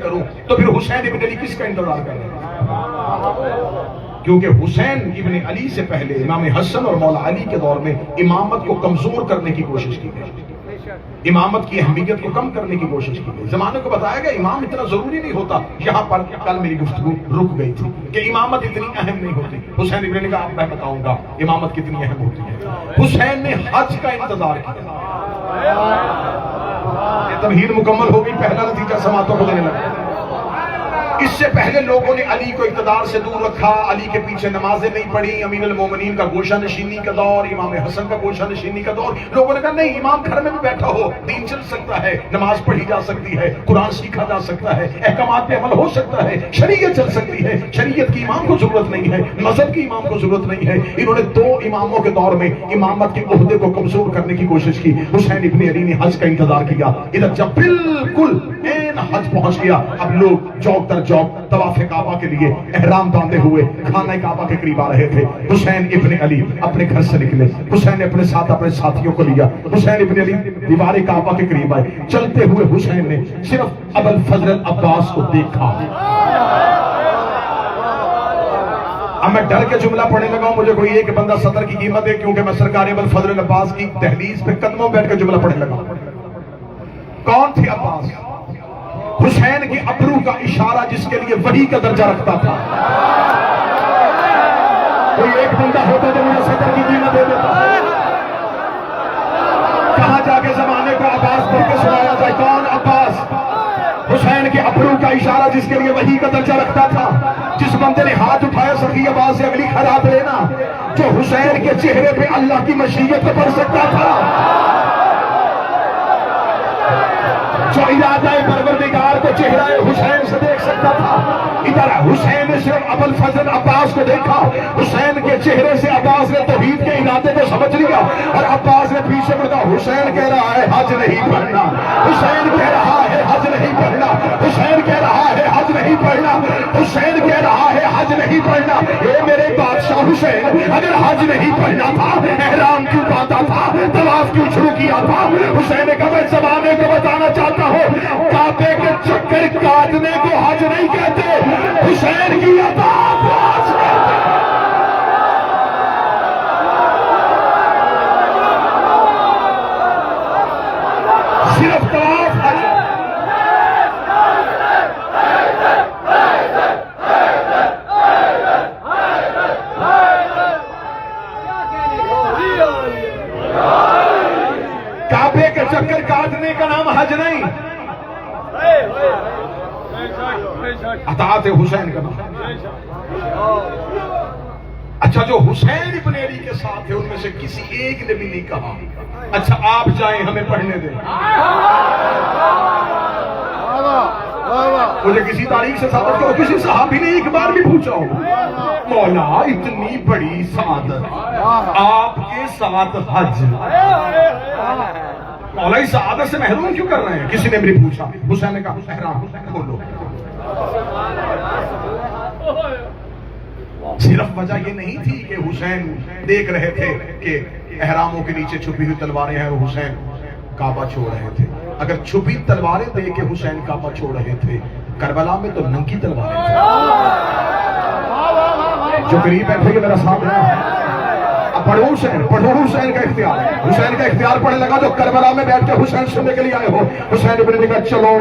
کروں تو پھر حسین ابن علی کس کا انتظار کر رہے ہیں؟ کیونکہ حسین ابن علی سے پہلے امام حسن اور مولا علی کے دور میں امامت کو کمزور کرنے کی کوشش کی گئی، امامت کی اہمیت کو کم کرنے کی کوشش کی گئی۔ زمانے کو بتایا گیا امام اتنا ضروری نہیں ہوتا۔ یہاں پر کل میری گفتگو رک گئی تھی کہ امامت اتنی اہم نہیں ہوتی۔ حسین ابن علی کا آپ میں بتاؤں گا امامت کتنی اہم ہوتی ہے۔ حسین نے حج کا انتظار کیا، یہ تمہید مکمل ہو گئی، پہلا نتیجہ سماعتوں کو دینے لگا۔ اس سے پہلے لوگوں نے علی کو اقتدار سے دور رکھا، علی کے پیچھے نمازیں نہیں پڑھی، امیر المومنین کا گوشہ نشینی کا دور، امام حسن کا گوشہ نشینی کا دور۔ لوگوں نے کہا نہیں، امام گھر میں بھی بیٹھا ہو، دین چل سکتا ہے، نماز پڑھی جا سکتی ہے، قرآن سیکھا جا سکتا ہے، احکامات پہ عمل ہو سکتا ہے، شریعت چل سکتی ہے، شریعت کی امام کو ضرورت نہیں ہے، مذہب کی امام کو ضرورت نہیں ہے۔ انہوں نے دو اماموں کے دور میں امامت کے عہدے کو کمزور کرنے کی کوشش کی۔ حسین ابن علی نے حج کا انتظار کیا۔ ادھر جب بالکل این حج پہنچ گیا، اب لوگ چوک در چوک طواف کعبہ کے لیے احرام باندھے ہوئے خانہ کعبہ کے قریب آ رہے تھے۔ حسین ابن علی اپنے گھر سے نکلے، حسین نے اپنے ساتھ اپنے ساتھیوں کو لیا، حسین ابن علی دیوار کعبہ کے قریب آئے۔ چلتے ہوئے حسین نے صرف ابو الفضل العباس کو دیکھا۔ اب میں ڈر کے جملہ پڑھنے لگا ہوں، مجھے کوئی ایک بندہ صدر کی قیمت دے، کیونکہ میں سرکار ابو الفضل العباس کی دہلیز پہ قدموں بیٹھ کے جملہ پڑھنے لگا ہوں۔ کون تھے عباس؟ حسین کے ابرو کا اشارہ جس کے لیے وحی کا درجہ رکھتا تھا۔ کوئی ایک بندہ ہوتا جو مجھے صدر کی قیمت دے دیتا۔ کہاں جا کے زمانے کو عباس پڑھ کے سنایا جائے؟ کون عباس؟ حسین کے ابرو کا اشارہ جس کے لیے وحی کا درجہ رکھتا تھا۔ جس بندے نے ہاتھ اٹھایا سخی عباس سے اگلی خیرات لینا، جو حسین کے چہرے پہ اللہ کی مشیت کو پڑھ سکتا تھا، جو ارادہ پروردگار کو چہرہ حسین سے دیکھ سکتا تھا۔ ادھر حسین نے صرف ابو الفضل عباس کو دیکھا، حسین کے چہرے سے عباس نے توحید کے ارادے کو سمجھ لیا، اور عباس نے پیچھے مڑا، حسین کہہ رہا ہے حج نہیں پڑھنا، حسین کہہ رہا ہے حج نہیں پڑھنا، حسین کہہ رہا ہے حج نہیں پڑھنا، حسین کہہ رہا ہے حج نہیں پڑھنا۔ اے میرے بادشاہ حسین، اگر حج نہیں پڑھنا تھا، احرام کیوں باندھا تھا، طواف کیوں شروع کیا تھا؟ حسین نے کہا میں زمانے کو بتانا چاہتا ہوں، کعبے کے چکر کاٹنے کو حج نہیں کہتے، حسین کی عطاعت کو حج کہتے۔ صرف طواف حج۔ کعبے کے چکر کاٹنے کا نام حج نہیں، اطاعت حسین کا نام۔ اچھا، جو حسین ابن علی کے ساتھ تھے ان میں سے کسی ایک نے بھی نہیں کہا اچھا آپ جائیں ہمیں پڑھنے دیں۔ مجھے کسی تاریخ سے ثابت کرو کسی صحابی نے ایک بار بھی پوچھا ہو مولا اتنی بڑی سعادت آپ کے ساتھ حج، مولا اس سعادت سے محروم کیوں کر رہے ہیں؟ کسی نے میری پوچھا۔ حسین نے کہا احرام کھولو۔ صرف وجہ یہ نہیں تھی کہ حسین دیکھ رہے تھے کہ احراموں کے نیچے چھپی ہوئی تلواریں ہیں اور حسین کعبہ چھوڑ رہے تھے۔ اگر چھپی تلواریں دیکھ کے حسین کعبہ چھوڑ رہے تھے، کربلا میں تو ننگی تلواریں تھیں۔ جو قریب بیٹھے گے میرا ساتھ ہے، پڑھو حسین کا اختیار، حسین کا اختیار پڑھنے لگا جو کربلا میں بیٹھ کے حسین سننے کے لیے آئے ہو۔ حسین ابن علی کہا چلو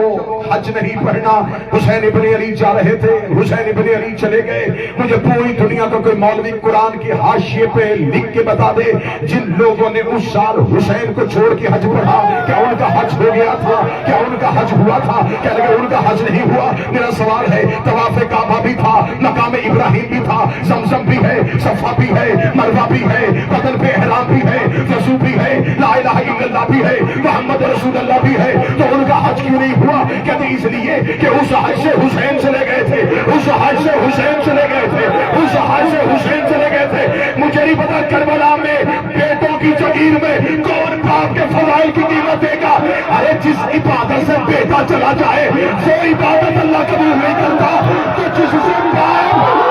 حج نہیں پڑھنا۔ حسین ابن علی جا رہے تھے، حسین ابن علی چلے گئے۔ مجھے پوری دنیا کا کوئی مولوی قرآن کی حاشیے پہ لکھ کے بتا دے جن لوگوں نے اس سال حسین کو چھوڑ کے حج پڑھا، کیا ان کا حج ہو گیا تھا؟ کیا ان کا حج ہوا تھا؟ کیا لگے ان کا حج نہیں ہوا؟ میرا سوال ہے، طواف کعبہ بھی تھا، مقام ابراہیم بھی تھا، زمزم بھی ہے، صفا بھی ہے، مروہ بھی ہے، بدن پہ احرام بھی ہے، وضو بھی ہے، لا الہ الا اللہ بھی ہے، محمد رسول اللہ بھی ہے، تو ان کا حج کیوں نہیں ہوا؟ کہتے اس لیے کہ اس حج سے حسین چلے گئے تھے، اس حج سے حسین چلے گئے تھے، اس حج سے حسین چلے گئے تھے۔ مجھے نہیں پتا کربلا میں بیٹوں کی جگیر میں کون باپ کے فضائل کی قیمت دے گا۔ ارے جس عبادت سے بیٹا چلا جائے وہ عبادت اللہ قبول نہیں کرتا، تو جس سے باپ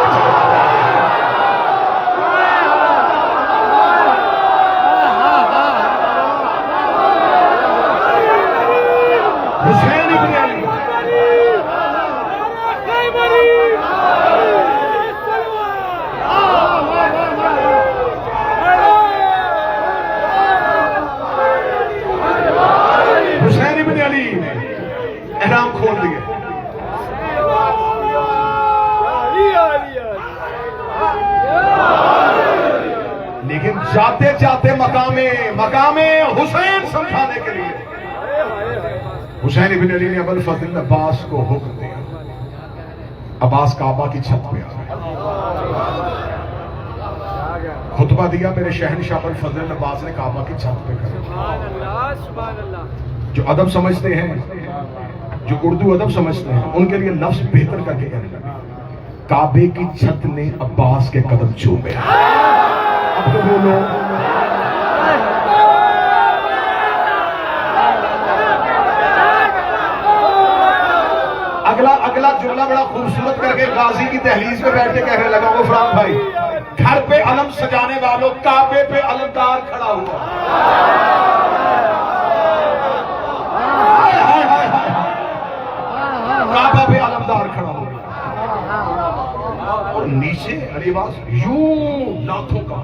حسین ابن علی کھول دیے. لیکن جاتے جاتے مقام حسین سمجھانے کے لیے حسین ابن علی نے ابوالفضل عباس کو حکم دیا. عباس کعبہ کی چھت پہ آئے, خطبہ دیا میرے شہنشاہ ابوالفضل عباس نے کعبہ کی چھت پہ کرا. جو ادب سمجھتے ہیں, جو اردو ادب سمجھتے ہیں, ان کے لیے لفظ بہتر کر کے کہنے لگے کعبے کی چھت نے عباس کے قدم چومے. اب تو بولو اگلا جملہ بڑا خوبصورت کر کے غازی کی دہلیز پہ بیٹھ کے کہنے لگا وہ فرحان بھائی, گھر پہ علم سجانے والوں, کعبے پہ علمدار کھڑا ہوا. کعبہ پہ علمدار کھڑا ہوا اور نیچے ارے آواز یوں لاکھوں کا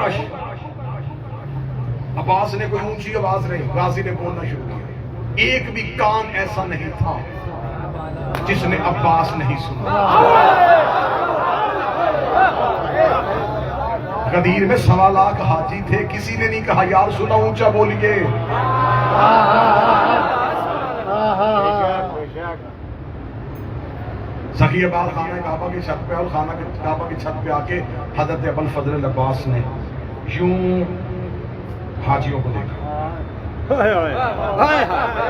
رش. عباس نے کوئی اونچی آواز نہیں, غازی نے بولنا شروع کیا. ایک بھی کان ایسا نہیں تھا جس نے عباس نہیں سنا. غدیر میں 1.25 لاکھ حاجی تھے, کسی نے نہیں کہا یار سنا اونچا بولیے. سخی بال خانہ کعبہ کی چھت پہ اور خانہ کعبہ کی چھت پہ آ کے حضرت ابوالفضل عباس نے یوں حاجیوں کو دیکھا.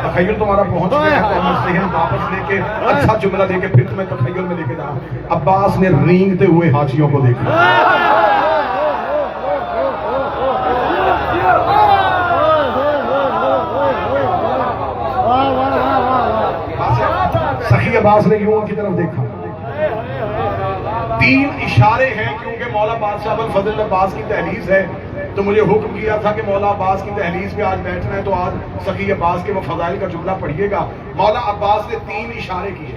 تخیل تمہارا پہنچ گیا ہے, میں ذہن واپس لے کے اچھا جملہ دے کے پھر تمہیں تخیل میں لے کے جاؤں. عباس نے رینگتے ہوئے حاجیوں کو دیکھا. سخی عباس نے یوں ان کی طرف دیکھا. 3 اشارے ہیں, کیونکہ مولا بادشاہ ابوالفضل عباس کی دہلیز ہے تو مجھے حکم کیا تھا کہ مولا عباس کی دہلیز پہ آج بیٹھنا ہے, تو آج سخی عباس کے وہ فضائل کا جملہ پڑھیے گا. مولا عباس نے 3 اشارے کیے,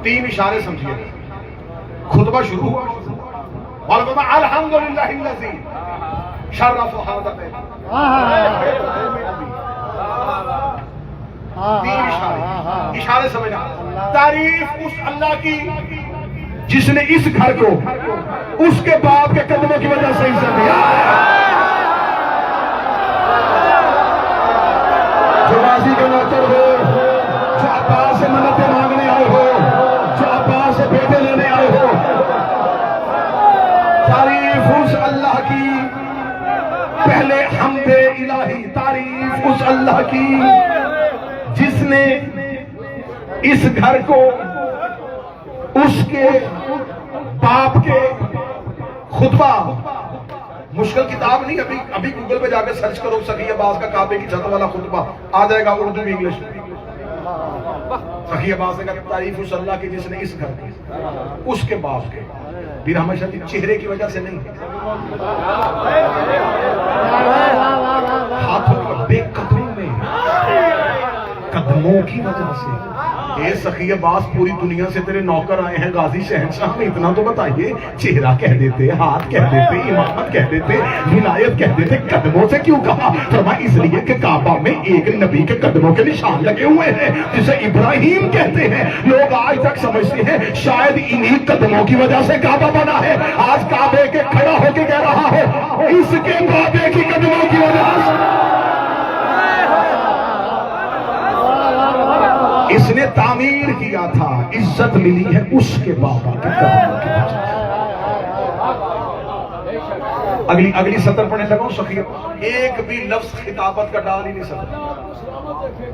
3 اشارے سمجھیے. خطبہ شروع ہوا, مولا الحمدللہ الذی شرف هذا. 3 اشارے سمجھنا. تعریف اس اللہ کی جس نے اس گھر کو اس کے باپ کے قدموں کی وجہ سے عزت دیا. جو غازی کے نوکر ہو, جو عباس سے منتیں مانگنے آئے ہو, جو عباس سے بیٹے لینے آئے ہو, تعریف اس اللہ کی, پہلے حمد الہی تعریف اس اللہ کی جس نے اس گھر کو اس کے باپ کے. خطبہ مشکل کتاب نہیں, ابھی گوگل پہ جا کے سرچ کرو سخی عباس کا کعبے کی چھت والا خطبہ, آ جائے گا اردو میں انگلش میں. سخی عباس نے کہا تعریف اس اللہ کی جس نے اس گھر کی اس کے باپ کے. پھر ہمیشہ چہرے کی وجہ سے نہیں, ہاتھوں کے بے قدروں میں قدموں کی وجہ سے. اے سخی عباس پوری دنیا سے تیرے نوکر آئے ہیں, غازی شہنشاہ میں اتنا تو بتائیے, چہرہ کہہ دیتے, ہاتھ کہہ دیتے, امامت کہہ دیتے, ولایت کہہ دیتے, قدموں سے کیوں کہا؟ فرمایا اس لیے کہ کعبہ میں ایک نبی کے قدموں کے نشان لگے ہوئے ہیں جسے ابراہیم کہتے ہیں. لوگ آج تک سمجھتے ہیں شاید انہی قدموں کی وجہ سے کعبہ بنا ہے. آج کعبے کے کھڑا ہو کے کہہ رہا ہو اس کے بابے کی قدموں کی وجہ سے. اس نے تعمیر کیا تھا, عزت ملی ہے اس کے بابا کے قدموں کی وجہ سے. اگلی سطر پڑھنے لگا ہوں. سخی ایک بھی لفظ خطابت کا ڈال ہی نہیں سکتا,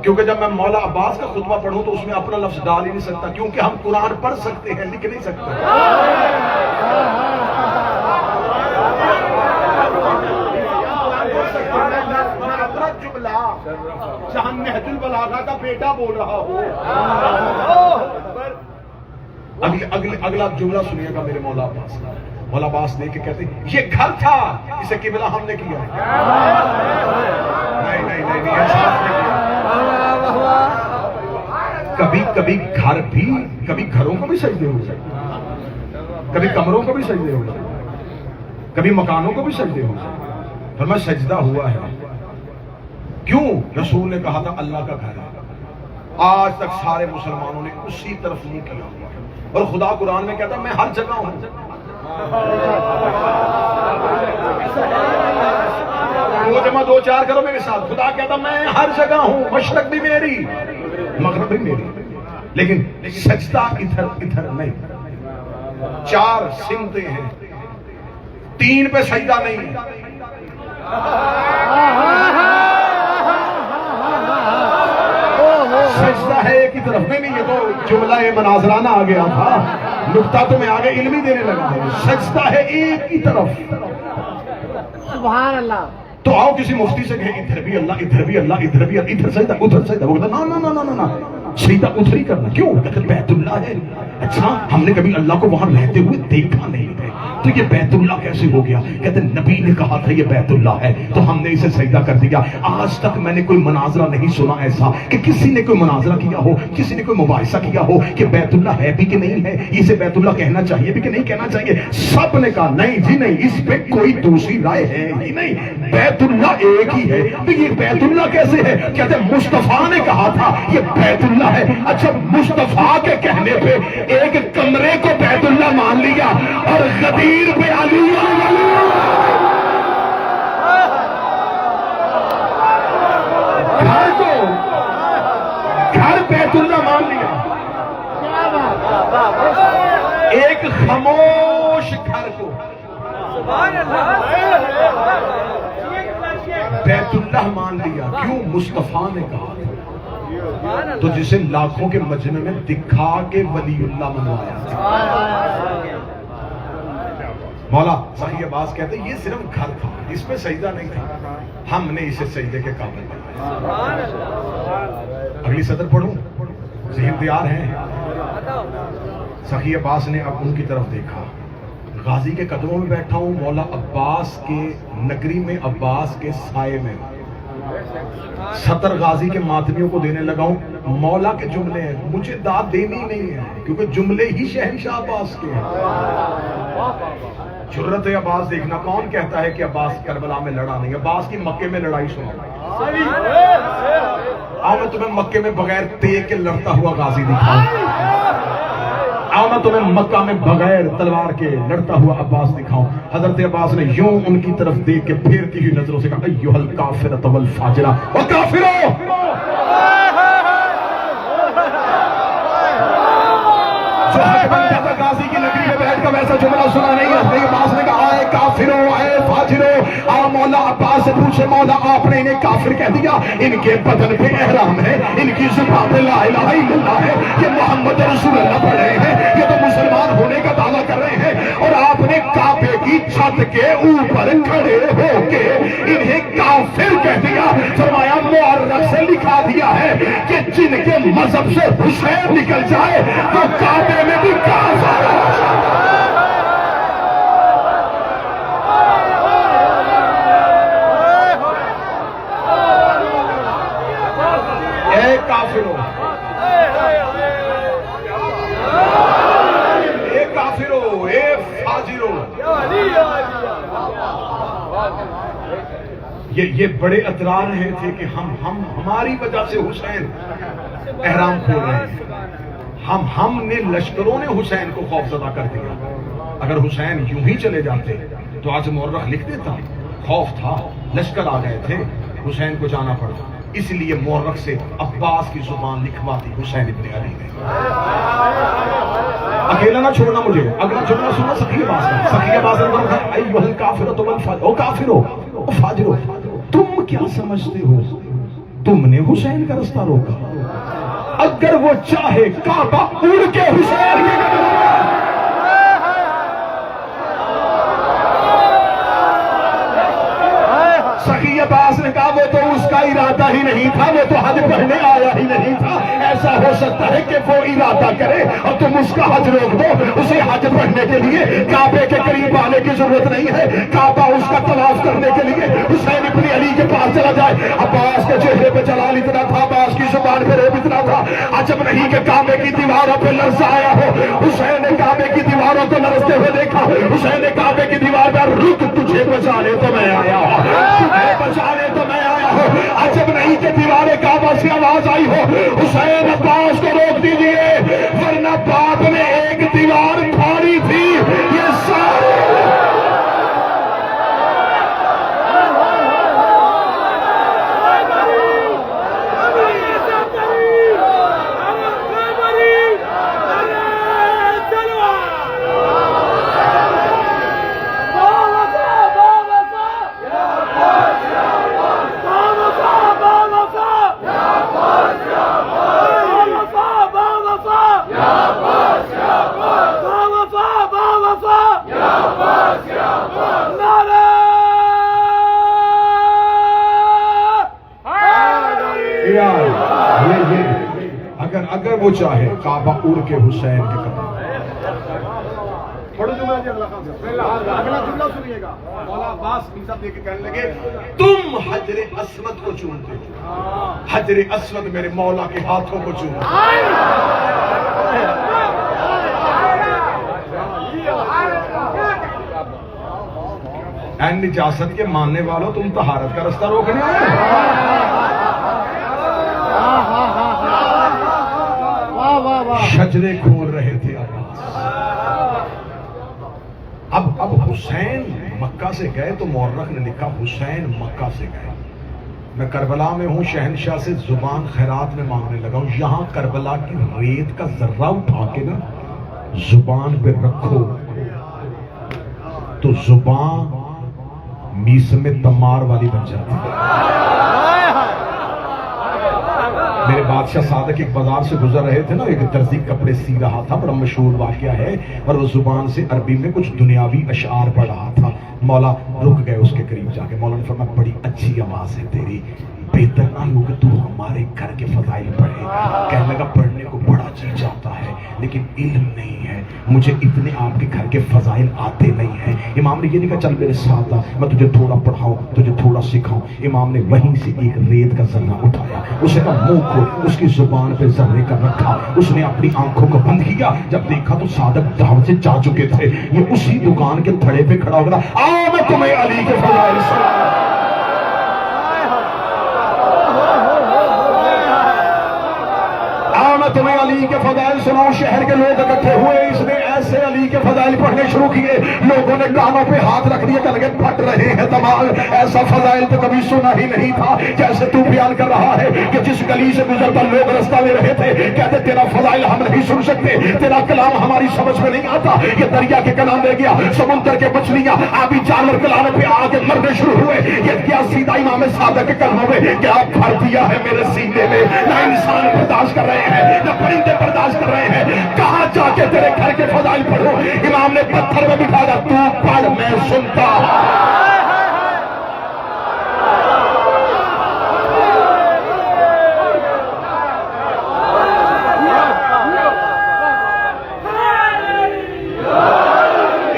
کیونکہ جب میں مولا عباس کا خطبہ پڑھوں تو اس میں اپنا لفظ ڈال ہی نہیں سکتا, کیونکہ ہم قرآن پڑھ سکتے ہیں لکھ نہیں سکتے. جہاں نہج البلاغہ کا بیٹا بول رہا ہو. اگلا جملہ سنیے گا میرے مولا عباس. مولا عباس دیکھ کے کہتے ہیں یہ گھر تھا اسے قبلہ ہم نے کیا. نہیں کبھی گھر بھی, کبھی گھروں کو بھی سجدے ہو سکتے, کبھی کمروں کو بھی سجدے ہو سکتے, کبھی مکانوں کو بھی سجدے ہو سکتے. فرمایا سجدہ ہوا ہے کیوں؟ رسول نے کہا تھا اللہ کا گھر ہے. آج تک سارے مسلمانوں نے اسی طرف منہ کیا ہوا ہے. اور خدا قرآن میں کہتا ہے میں ہر جگہ ہوں. دو جمع دو چار کرو میرے ساتھ. خدا کہتا میں ہر جگہ ہوں. مشرق بھی میری، مغرب بھی میری. لیکن سجدہ ادھر ادھر نہیں. 4 سمتیں ہیں، 3 پہ سجدہ نہیں ہے. سجدہ ہے ایک ہی طرف. نہیں یہ تو جملہ مناظرانہ آ گیا تھا، نقطہ تو میں آگے علمی دینے لگا. سجدہ ہے ایک ہی طرف. سبحان اللہ. تو آؤ کسی مفتی سے کہیں ادھر بھی اللہ، ادھر بھی اللہ، ادھر بھی اللہ، ادھر سجدہ ادھر سجدہ. وہ کہتا نا نا نا نا نا سجدہ ادھر ہی کرنا. کیوں؟ کہتے بیت اللہ ہے. اچھا ہم نے کبھی اللہ کو وہاں رہتے ہوئے دیکھا نہیں ہے تو یہ بیت اللہ کیسے ہو گیا؟ کہتے نبی نے کہا تھا یہ بیت اللہ ہے تو ہم نے اسے سجدہ کر دیا. آج تک میں نے کوئی مناظرہ نہیں سنا ایسا کہ کسی نے کوئی مناظرہ کیا ہو، کسی نے کوئی مباحثہ کیا ہو کہ بیت اللہ ہے بھی کہ نہیں ہے، اسے بیت اللہ کہنا چاہیے بھی کہ نہیں کہنا چاہیے. سب نے کہا نہیں جی نہیں، اس پہ کوئی دوسری رائے ہے ہی نہیں، بیت اللہ ایک ہی ہے. تو یہ بیت اللہ کیسے ہے؟ کہتے مصطفیٰ نے کہا تھا یہ بیت اللہ ہے. اچھا مصطفیٰ کے کہنے پہ ایک کمرے کو بیت اللہ مان لیا اور غدیر پہ علی گھر کو گھر بیت اللہ مان لیا. ایک خاموش گھر کو بیت اللہ مان لیا. کیوں؟ مصطفیٰ نے کہا. تو جسے لاکھوں کے مجمع میں دکھا کے ولی اللہ منوایا. مولا سخی عباس کہتے یہ صرف گھر تھا، اس پہ سجدہ نہیں تھا، ہم نے اسے سجدے کے قابل بنایا. اگلی صدر پڑھوں، ذہن تیار ہیں؟ سخی عباس نے اب ان کی طرف دیکھا. غازی کے قدموں میں بیٹھا ہوں، مولا عباس کے نگری میں، عباس کے سائے میں. 70 غازی کے ماتمیوں کو دینے لگا ہوں. مولا کے جملے ہیں، مجھے داد دینی نہیں ہے کیونکہ جملے ہی شہنشاہ عباس کے ہیں. جرت عباس دیکھنا. کون کہتا ہے کہ عباس کربلا میں لڑا نہیں؟ عباس کی مکے میں لڑائی سنا. آؤ میں تمہیں مکے میں بغیر تیر کے لڑتا ہوا غازی دکھاؤں. آؤ میں تمہیں مکہ میں بغیر تلوار کے لڑتا ہوا عباس دکھاؤں. حضرت عباس نے یوں ان کی طرف دیکھ کے پھیرتی ہوئی نظروں سے کہا ایھا الکافرۃ والفاجرہ. او کافرو! جو حق بنتا تھا غازی کی نگری میں بیٹھ کر ویسا جملہ سنا نہیں ہے. عباس نے کہا اے کافرو، اے فاجرو. مولا عباس سے پوچھے مولا آپ نے انہیں کافر کہہ دیا؟ ان کے بدن پہ احرام ہے، ان کی زبان پہ لا الہ الا اللہ ہے، یہ محمد رسول اللہ پڑھ رہے ہیں، یہ تو مسلمان ہونے کا دعویٰ کر رہے ہیں. اور آپ نے کعبے کی چھت کے اوپر کھڑے ہو کے انہیں کافر کہہ دیا. فرمایا مورخ سے لکھا دیا ہے کہ جن کے مذہب سے حسین نکل جائے تو کعبے میں بھی کافر ہو جائے. اے کافرو، اے کافرو، اے فاجرو. یہ بڑے اطراء رہے تھے کہ ہماری وجہ سے حسین احرام کھول رہے ہیں. ہم نے لشکروں نے حسین کو خوف زدہ کر دیا. اگر حسین یوں ہی چلے جاتے تو آج مورخ لکھ دیتا خوف تھا، لشکر آ گئے تھے، حسین کو جانا پڑا. اس لیے مورخ سے عباس کی زبان لکھواتی حسین ابن علی نے. اکیلا نہ چھوڑنا مجھے، اگلا جملہ سننا سخی عباس کا. سخی عباس نے کہا ایھا الکافرۃ والفاجرۃ. او کافرو، او فاجرو، تم کیا سمجھتے ہو تم نے حسین کا رستہ روکا؟ اگر وہ چاہے کعبہ اڑ کے حسین کے سخی عباس نے کہا وہ تو اس کا ارادہ ہی نہیں تھا، وہ تو حج پڑھنے آیا ہی نہیں تھا. ایسا ہو سکتا ہے کہ وہ ارادہ کرے اور تم اس کا حج روک دو. اسے حج پڑھنے کے لیے کعبے کے قریب آنے کی ضرورت نہیں ہے. کعبہ اس کا طواف کرنے کے لیے حسین ابن علی کے پاس چلا جائے. عباس کے چہرے پہ جلال اتنا تھا، عباس کی زبان پہ روب اتنا تھا. عجب نہیں کہ کعبے کی دیواروں پہ لرزہ آیا ہو. حسین نے کعبے کی دیواروں کو لرزتے ہوئے دیکھا. حسین نے کعبے کی دیوار پہ رک، تجھے بچانے تو میں آیا ہوں، تجھے بچانے تو میں آیا ہوں. عجب نہیں حسین عباس کو روک دیجئے، ورنہ باپ نے ایک دیوار پھاڑی تھی، یہ سارے اگر وہ چاہے کعبہ اڑ کے حسین کے قدم، اگلا جملہ سنیے گا، مولا عباس عزت دے کے کہنے لگے تم حجر اسود کو چومتے ہو، حجر اسود میرے مولا کے ہاتھوں کو چومتے ہو۔ اے نجاست کے ماننے والوں، تم طہارت کا رستہ روکنے آئے، شجرے کھول رہے تھے عباس۔ اب حسین مکہ سے گئے تو مورخ نے لکھا حسین مکہ سے گئے، میں کربلا میں ہوں، شہنشاہ سے زبان خیرات میں مانگنے لگا ہوں، یہاں کربلا کی ریت کا ذرہ اٹھا کے نا زبان پہ رکھو تو زبان میسم تمار والی بن جاتی ہے۔ میرے بادشاہ صادق ایک بازار سے گزر رہے تھے نا، ایک درزی کپڑے سی رہا تھا، بڑا مشہور واقعہ ہے، اور وہ زبان سے عربی میں کچھ دنیاوی اشعار پڑھ رہا تھا۔ مولا رک گئے اس کے قریب جا کے، مولا نے فرمایا بڑی اچھی آواز ہے تیری، بہتر نہ ہو کہ تو ہمارے گھر کے فضائل پڑھے۔ کہنے لگا پڑھنے کو بڑا جی چاہتا ہے لیکن علم نہیں ہے، مجھے اتنے آپ کے گھر کے فضائل آتے نہیں ہیں۔ امام نے یہ نہیں کہا چل میرے ساتھ آ، میں تجھے تھوڑا پڑھاؤں، تجھے تھوڑا سکھاؤں۔ امام نے وہیں سے ایک ریت کا ذرہ اٹھایا، اسے کہا منہ کھول، اس کی زبان پہ ذرے کا رکھا، اس نے اپنی آنکھوں کو بند کیا، جب دیکھا تو صادق دعوت سے جا چکے تھے۔ یہ اسی دکان کے تھڑے پہ کھڑا ہو گیا، آؤ میں تمہیں علی کے فضائل سناؤں۔ تمہیں علی کے فضائل سناؤ۔ شہر کے لوگ اکٹھے ہوئے، اس نے ایسے علی کے فضائل پڑھنے شروع کیے، لوگوں نے کانوں پہ ہاتھ رکھ دیے، کہنے لگے پھٹ رہے ہیں دماغ، ایسا فضائل تو کبھی سنا ہی نہیں تھا جیسے تو بیان کر رہا ہے کہ جس گلی سے گزرتا لوگ رستہ لے رہے تھے، کہتے تیرا فضائل ہم نہیں سن سکتے، تیرا کلام ہماری سمجھ میں نہیں آتا۔ یہ دریا کے کنارے گیا، سمندر کے مچھلیاں آبی جانور کنارے پہ آ کے مرنے شروع ہوئے، یہ کیا سیدھا امام صادق کے کلموں میں کیا بھر دیا ہے میرے سینے میں، نہ انسان برداشت کر رہے ہیں نہ پرندے برداشت کر رہے ہیں، کہاں جا کے تیرے گھر کے فضائل پڑھو۔ امام نے پتھر میں بٹھایا، تو پڑھ میں سنتا۔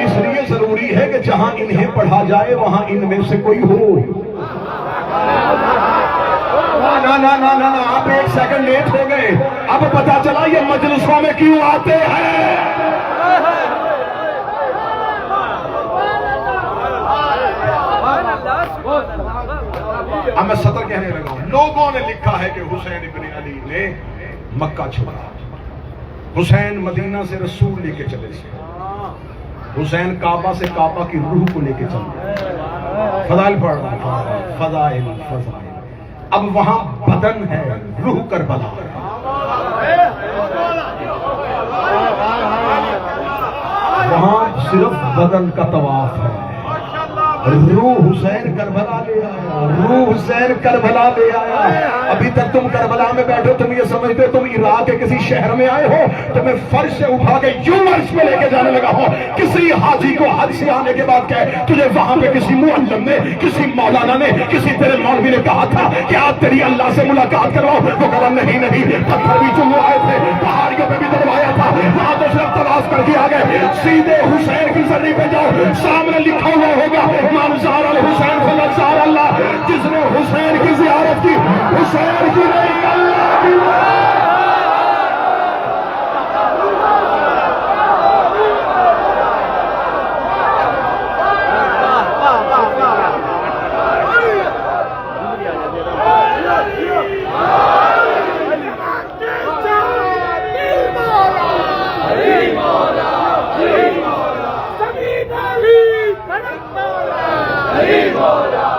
اس لیے ضروری ہے کہ جہاں انہیں پڑھا جائے وہاں ان میں سے کوئی ہو۔ نا آپ ایک سیکنڈ لیٹ ہو گئے، اب پتا چلا یہ مجلسوں میں کیوں آتے ہیں۔ اب میں سطر کہنے لگا ہوں، لوگوں نے لکھا ہے کہ حسین ابن علی نے مکہ چھوڑا، حسین مدینہ سے رسول لے کے چلے تھے، حسین کعبہ سے کعبہ کی روح کو لے کے چلے، فضائل پڑھ رہا ہے، فضائل فضائل۔ اب وہاں بدن ہے، روح کربلا ہے۔ وہاں صرف بدن کا طواف ہے، روح حسین کربلا لے آیا، روح حسین کربلا لے آیا۔ ابھی تک تم کربلا میں بیٹھو، تم یہ سمجھتے ہو تم عراق کے کسی شہر میں آئے ہو، تمہیں فرش سے اٹھا کے یوں عرش میں لے کے جانے لگا ہو۔ کسی حاجی کو حج سے آنے کے بعد کہے تجھے وہاں پہ کسی معلم نے، کسی مولانا نے، کسی تیرے مولوی نے کہا تھا کہ آج تیری اللہ سے ملاقات کرواؤ، وہ کہا نہیں نہیں، پتھر بھی چلو آئے تھے، پہاڑیوں پہ بھی دلوایا تھا، وہاں تو صرف تلاش کر کے آ گئے، سیدھے حسین کی زری پہ جاؤ، سامنے لکھا ہوا ہوگا منظار الحسین فلزار اللہ، جس نے حسین کی زیارت